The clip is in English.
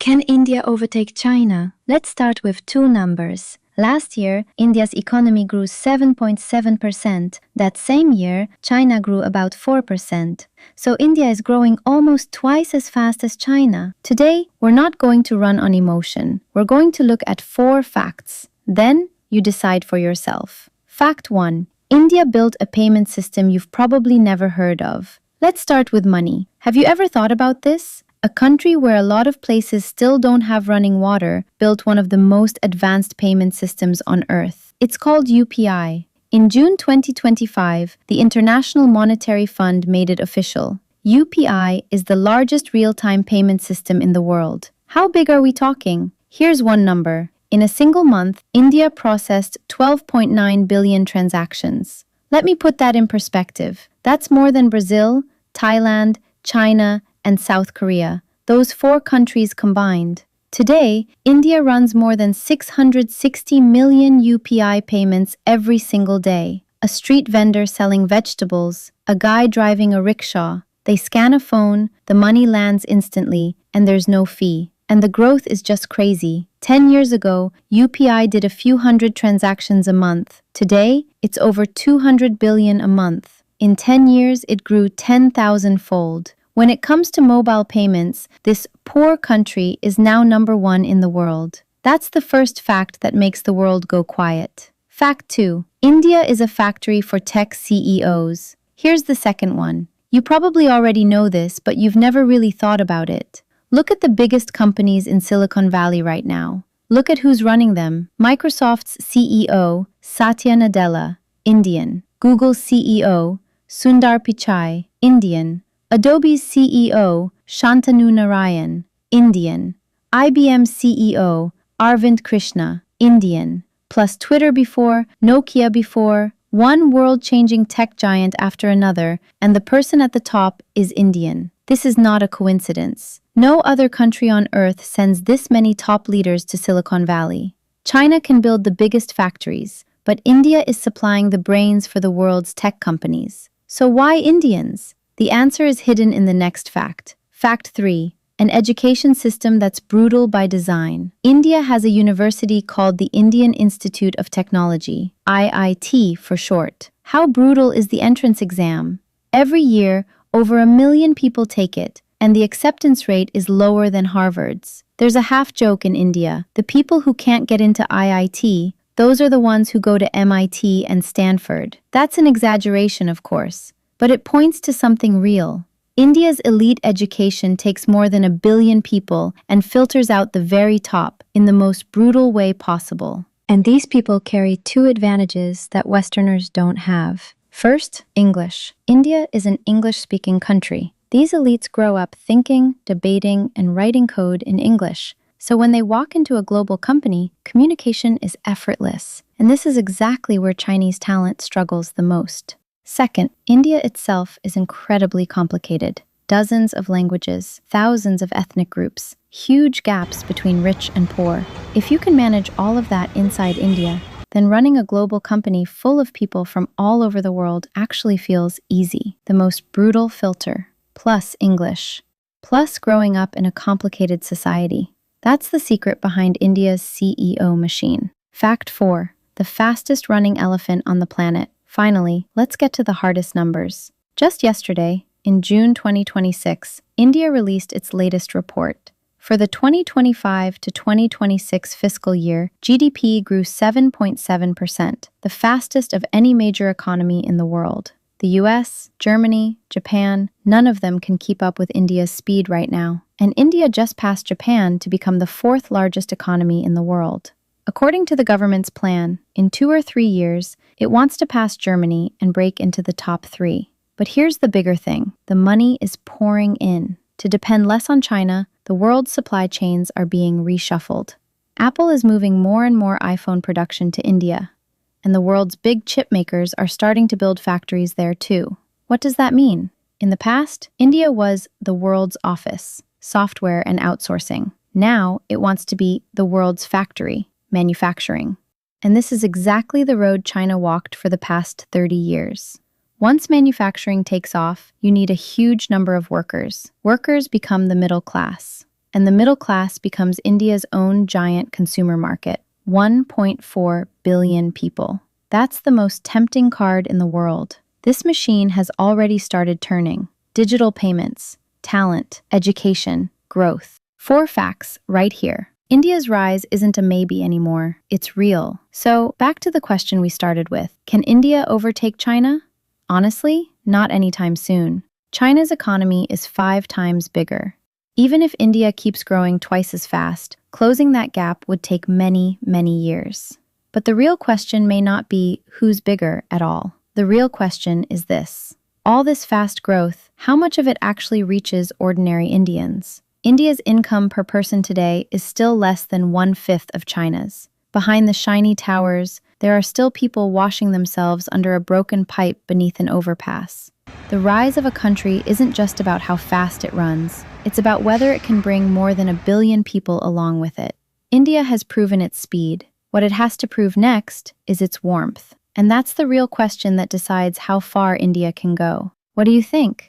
Can India overtake China? Let's start with two numbers. Last year, India's economy grew 7.7%. That same year, China grew about 4%. So India is growing almost twice as fast as China. Today, we're not going to run on emotion. We're going to look at 4 facts. Then, you decide for yourself. Fact 1. India built a payment system you've probably never heard of. Let's start with money. Have you ever thought about this? A country where a lot of places still don't have running water built one of the most advanced payment systems on Earth. It's called UPI. In June 2025, the International Monetary Fund made it official. UPI is the largest real-time payment system in the world. How big are we talking? Here's one number. In a single month, India processed 12.9 billion transactions. Let me put that in perspective. That's more than Brazil, Thailand, China, and South Korea, those 4 countries combined. Today, India runs more than 660 million UPI payments every single day. A street vendor selling vegetables, a guy driving a rickshaw. They scan a phone, the money lands instantly, and there's no fee. And the growth is just crazy. 10 years ago, UPI did a few hundred transactions a month. Today, it's over 200 billion a month. In 10 years, it grew 10,000-fold. When it comes to mobile payments, this poor country is now number 1 in the world. That's the first fact that makes the world go quiet. Fact 2. India is a factory for tech CEOs. Here's the second one. You probably already know this, but you've never really thought about it. Look at the biggest companies in Silicon Valley right now. Look at who's running them. Microsoft's CEO, Satya Nadella, Indian. Google's CEO, Sundar Pichai, Indian. Adobe's CEO, Shantanu Narayan, Indian. IBM's CEO, Arvind Krishna, Indian. Plus Twitter before, Nokia before, one world-changing tech giant after another, and the person at the top is Indian. This is not a coincidence. No other country on Earth sends this many top leaders to Silicon Valley. China can build the biggest factories, but India is supplying the brains for the world's tech companies. So why Indians? The answer is hidden in the next fact. Fact 3. An education system that's brutal by design. India has a university called the Indian Institute of Technology, IIT for short. How brutal is the entrance exam? Every year, over 1 million people take it, and the acceptance rate is lower than Harvard's. There's a half-joke in India. The people who can't get into IIT, those are the ones who go to MIT and Stanford. That's an exaggeration, of course. But it points to something real. India's elite education takes more than 1 billion people and filters out the very top in the most brutal way possible. And these people carry 2 advantages that Westerners don't have. First, English. India is an English-speaking country. These elites grow up thinking, debating, and writing code in English. So when they walk into a global company, communication is effortless. And this is exactly where Chinese talent struggles the most. Second, India itself is incredibly complicated. Dozens of languages, thousands of ethnic groups, huge gaps between rich and poor. If you can manage all of that inside India, then running a global company full of people from all over the world actually feels easy. The most brutal filter, plus English, plus growing up in a complicated society. That's the secret behind India's CEO machine. Fact 4. The fastest running elephant on the planet. Finally, let's get to the hardest numbers. Just yesterday, in June 2026, India released its latest report. For the 2025 to 2026 fiscal year, GDP grew 7.7%, the fastest of any major economy in the world. The US, Germany, Japan, none of them can keep up with India's speed right now. And India just passed Japan to become the 4th largest economy in the world. According to the government's plan, in 2 or 3 years, it wants to pass Germany and break into the top 3. But here's the bigger thing. The money is pouring in. To depend less on China, the world's supply chains are being reshuffled. Apple is moving more and more iPhone production to India, and the world's big chip makers are starting to build factories there too. What does that mean? In the past, India was the world's office, software and outsourcing. Now, it wants to be the world's factory, manufacturing. And this is exactly the road China walked for the past 30 years. Once manufacturing takes off, you need a huge number of workers. Workers become the middle class. and the middle class becomes India's own giant consumer market. 1.4 billion people. That's the most tempting card in the world. This machine has already started turning. Digital payments, talent, education, growth. 4 facts right here. India's rise isn't a maybe anymore. It's real. So, back to the question we started with. Can India overtake China? Honestly, not anytime soon. China's economy is 5 times bigger. Even if India keeps growing twice as fast, closing that gap would take many, many years. But the real question may not be who's bigger at all. The real question is this. All this fast growth, how much of it actually reaches ordinary Indians? India's income per person today is still less than 1/5 of China's. Behind the shiny towers, there are still people washing themselves under a broken pipe beneath an overpass. The rise of a country isn't just about how fast it runs. It's about whether it can bring more than 1 billion people along with it. India has proven its speed. What it has to prove next is its warmth. And that's the real question that decides how far India can go. What do you think?